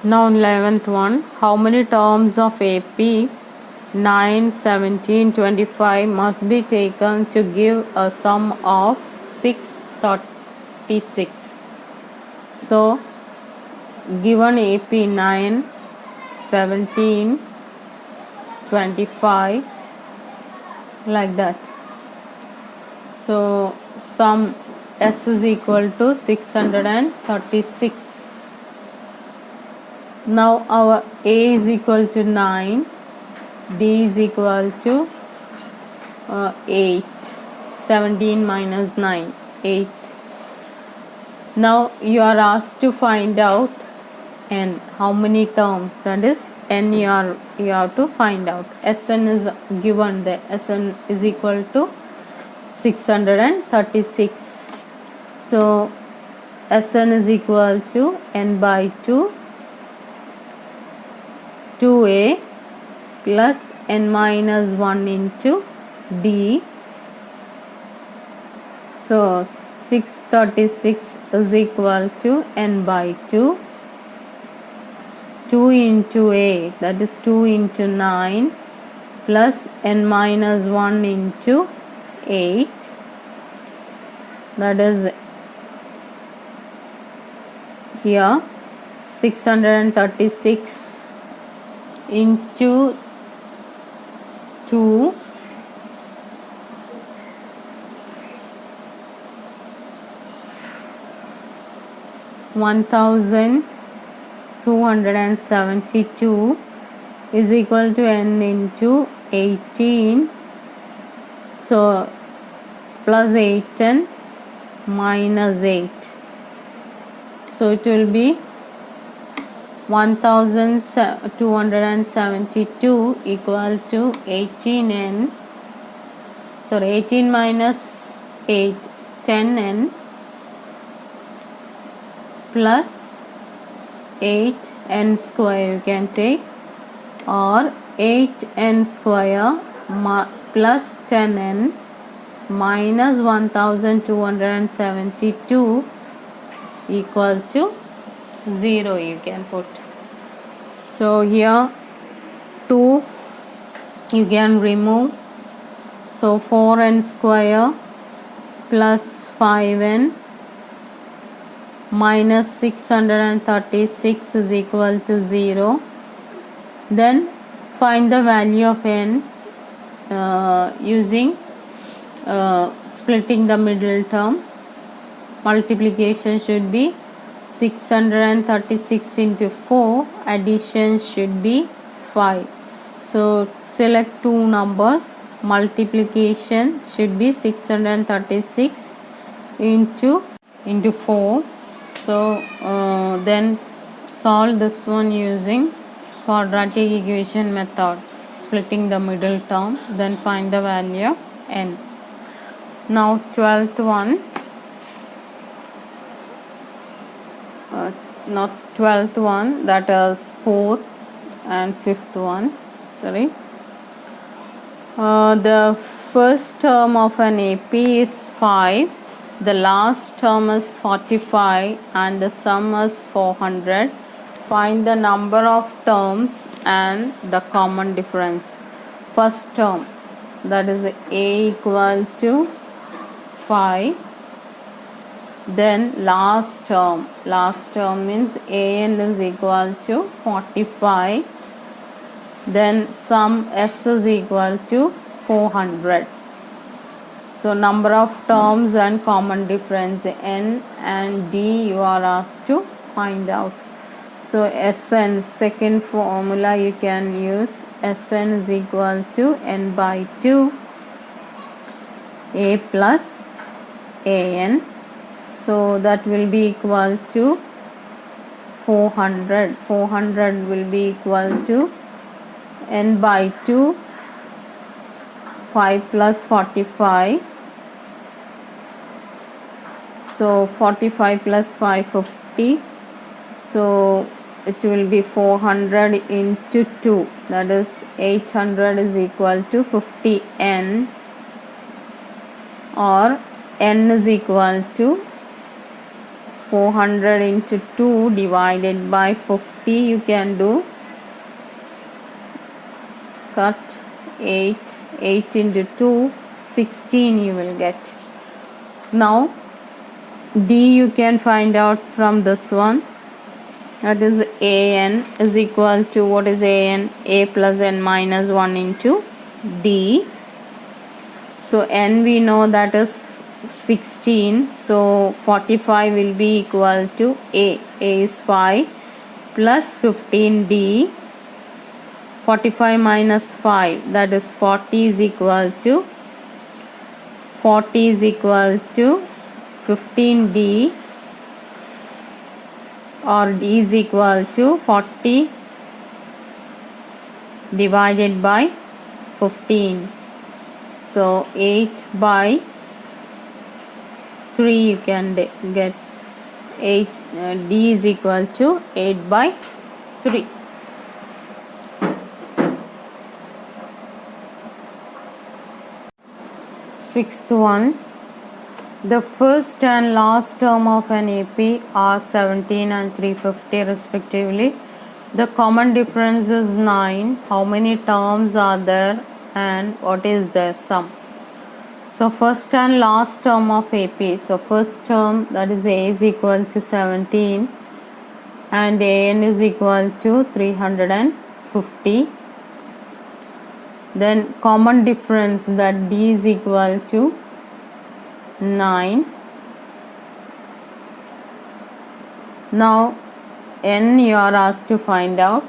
Now 11th one, how many terms of AP 9, 17, 25 must be taken to give a sum of 636? So given AP 9, 17, 25 like that. So sum S is equal to 636. Now our A is equal to 9, B is equal to 8, 17 minus 9, 8. Now you are asked to find out n, how many terms, that is n you have to find out. Sn is given there, Sn is equal to 636. So Sn is equal to n by 2, 2a plus n minus 1 into d. So 636 is equal to n by 2, 2 into a, that is 2 into 9, plus n minus 1 into 8, that is here 636 into 2, 1272 is equal to n into 18. So plus 8 and minus 8. So it will be 1272 equal to 18n, sorry, 18 minus 8, 10n plus 8n square you can take, or 8n square plus 10n minus 1272 equal to 0 you can put. So here 2 you can remove, so 4n square plus 5n minus 636 is equal to 0. Then find the value of n using splitting the middle term. Multiplication should be 636 into 4, addition should be 5. So select two numbers, multiplication should be 636 into 4. So then solve this one using quadratic equation method, splitting the middle term, then find the value of n. Now 12th one, not 12th one, that is 4th and 5th one, sorry. The first term of an AP is 5, the last term is 45 and the sum is 400. Find the number of terms and the common difference. First term, that is A equal to 5. Then last term means an is equal to 45. Then sum S is equal to 400. So number of terms and common difference, n and d you are asked to find out. So Sn, second formula you can use, Sn is equal to n by 2 a plus an. So that will be equal to 400. 400 will be equal to n by 2, 5 plus 45. So 45 plus 5, 50. So it will be 400 into 2, that is 800 is equal to 50n, or n is equal to 400 into 2 divided by 50, you can do. Cut 8 into 2, 16 you will get. Now D you can find out from this one. That is an is equal to, what is an? A plus n minus 1 into D. So n we know that is 16. So 45 will be equal to A. A is 5 plus 15D. 45 minus 5, that is 40, is equal to 15D, or D is equal to 40 divided by 15. So 8 by 3 you can get 8. D is equal to 8 by 3. Sixth one, the first and last term of an AP are 17 and 350 respectively. The common difference is 9. How many terms are there and what is their sum? So first and last term of AP. So first term, that is A is equal to 17 and AN is equal to 350. Then common difference, that D is equal to 9. Now N you are asked to find out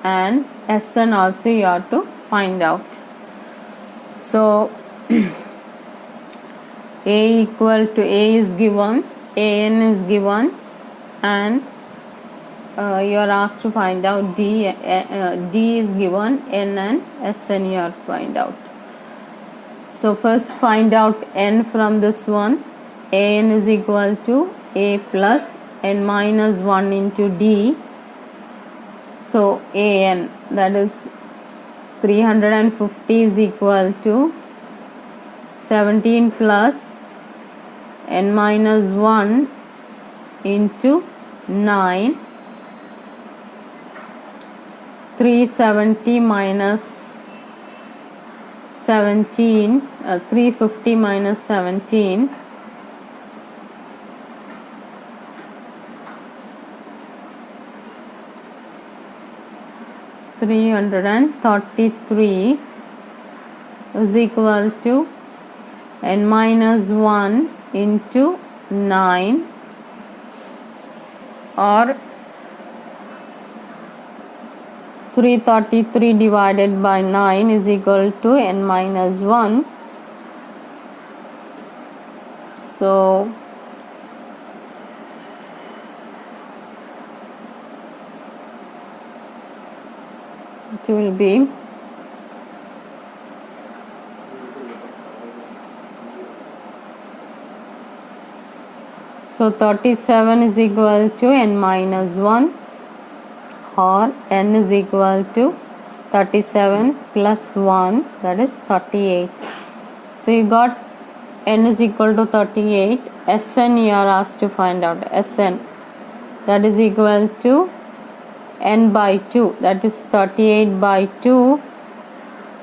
and Sn also you are to find out. So A equal to A is given, An is given, and you are asked to find out D. D is given, N and Sn you are to find out. So first find out N from this one. An is equal to A plus n minus 1 into D. So An, that is 350, is equal to 17 plus n minus 1 into 9. 370 minus 17, 350 minus 17, 333 is equal to n minus 1 into 9, or 333 divided by 9 is equal to n minus 1. So it will be so 37 is equal to n minus 1, or n is equal to 37 plus 1, that is 38. So you got n is equal to 38. Sn you are asked to find out. Sn, that is equal to n by 2, that is 38 by 2.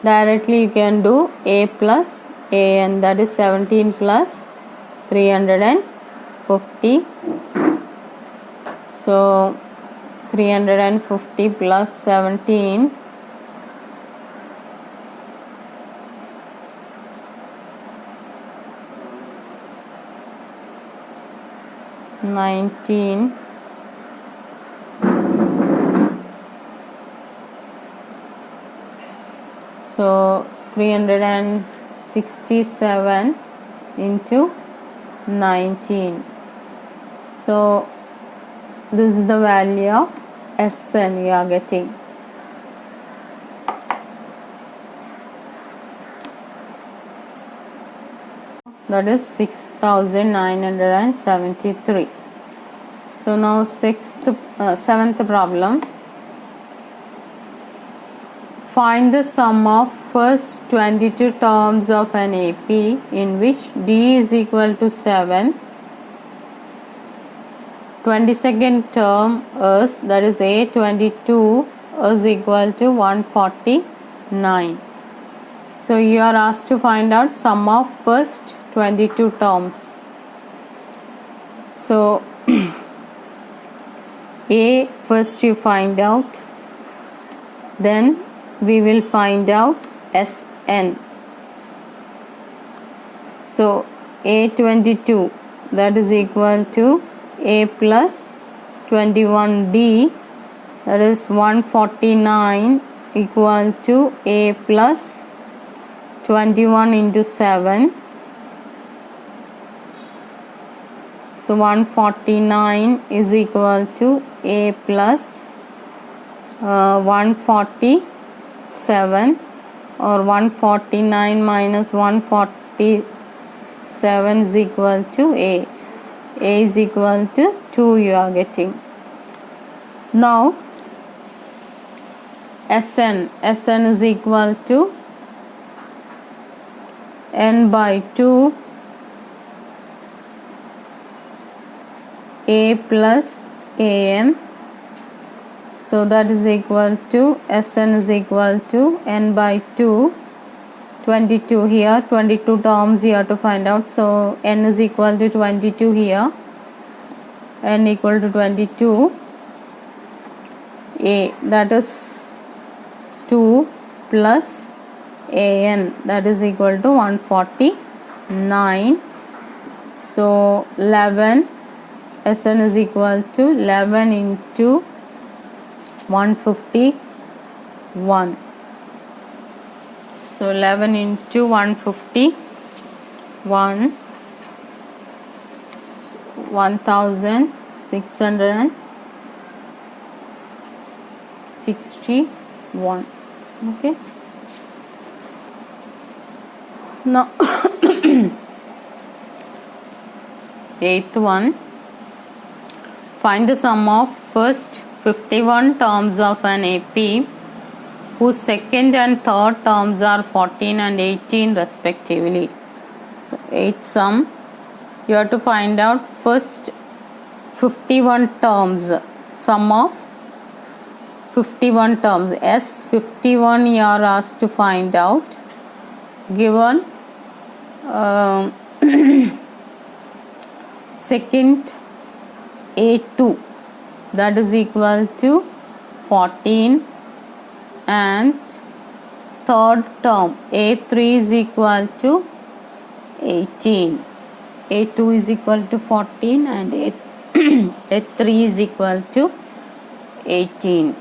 Directly you can do A plus An, that is 17 plus 350. So 350 plus 17, 19. So 367 into 19. So this is the value of Sn we are getting. That is 6973. So now seventh problem. Find the sum of first 22 terms of an AP in which D is equal to 7 22nd term is, that is A22 is equal to 149. So you are asked to find out sum of first 22 terms. So A first you find out, then we will find out Sn. So A22, that is equal to A plus 21D, that is 149 equal to A plus 21 into 7. So 149 is equal to A plus 147, or 149 minus 147 is equal to A. A is equal to 2 you are getting. Now Sn is equal to n by 2 A plus An. So that is equal to Sn is equal to n by 2, 22 here, 22 terms you have to find out. So n is equal to 22 here, n equal to 22. A, that is 2 plus An, that is equal to 149. So 11, Sn is equal to 11 into 151. So 11 into 151, 1661. Okay. Now eighth one, find the sum of first 51 terms of an AP whose second and third terms are 14 and 18 respectively. So eighth sum, you have to find out first 51 terms, sum of 51 terms. S51 you are asked to find out. Given second A2, that is equal to 14, and third term A3 is equal to 18. A2 is equal to 14 and A3 is equal to 18.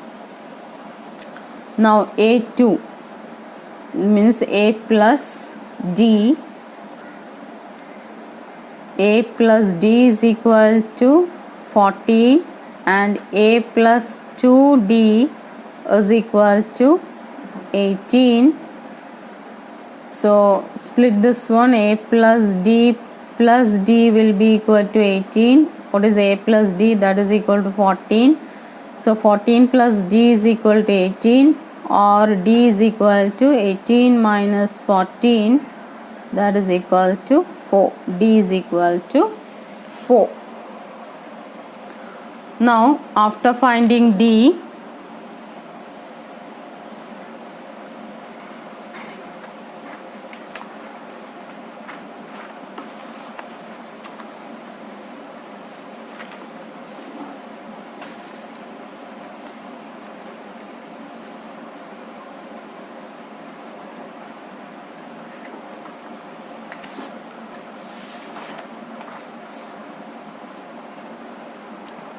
Now A2 means A plus D. A plus D is equal to 14 and A plus 2D is equal to 18. So split this one, A plus D will be equal to 18. What is A plus D? That is equal to 14. So 14 plus D is equal to 18, or D is equal to 18 minus 14, that is equal to 4. D is equal to 4. Now after finding D,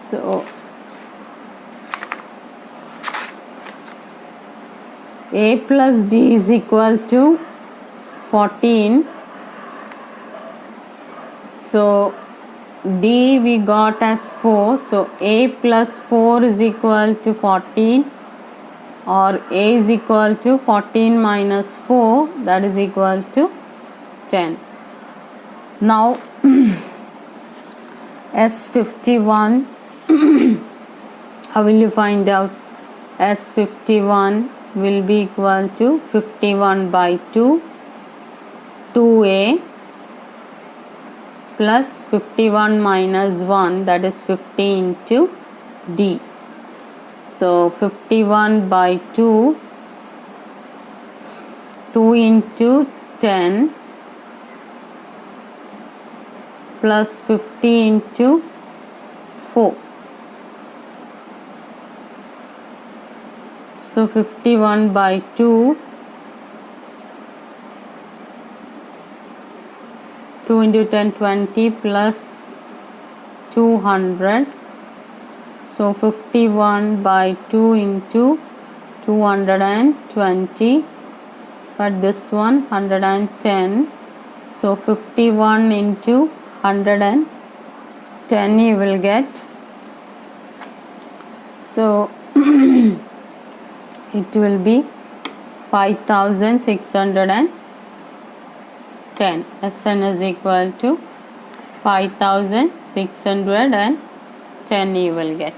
so A plus D is equal to 14. So D we got as 4. So A plus 4 is equal to 14, or A is equal to 14 minus 4, that is equal to 10. Now S51, how will you find out? S51 will be equal to 51 by 2, 2A plus 51 minus 1, that is 50 into D. So 51 by 2, 2 into 10 plus 50 into 4. So 51 by 2, 2 into 10, 20 plus 200. So 51 by 2 into 220, but this one 110. So 51 into 110 you will get. So it will be 5610. Sn is equal to 5610 you will get.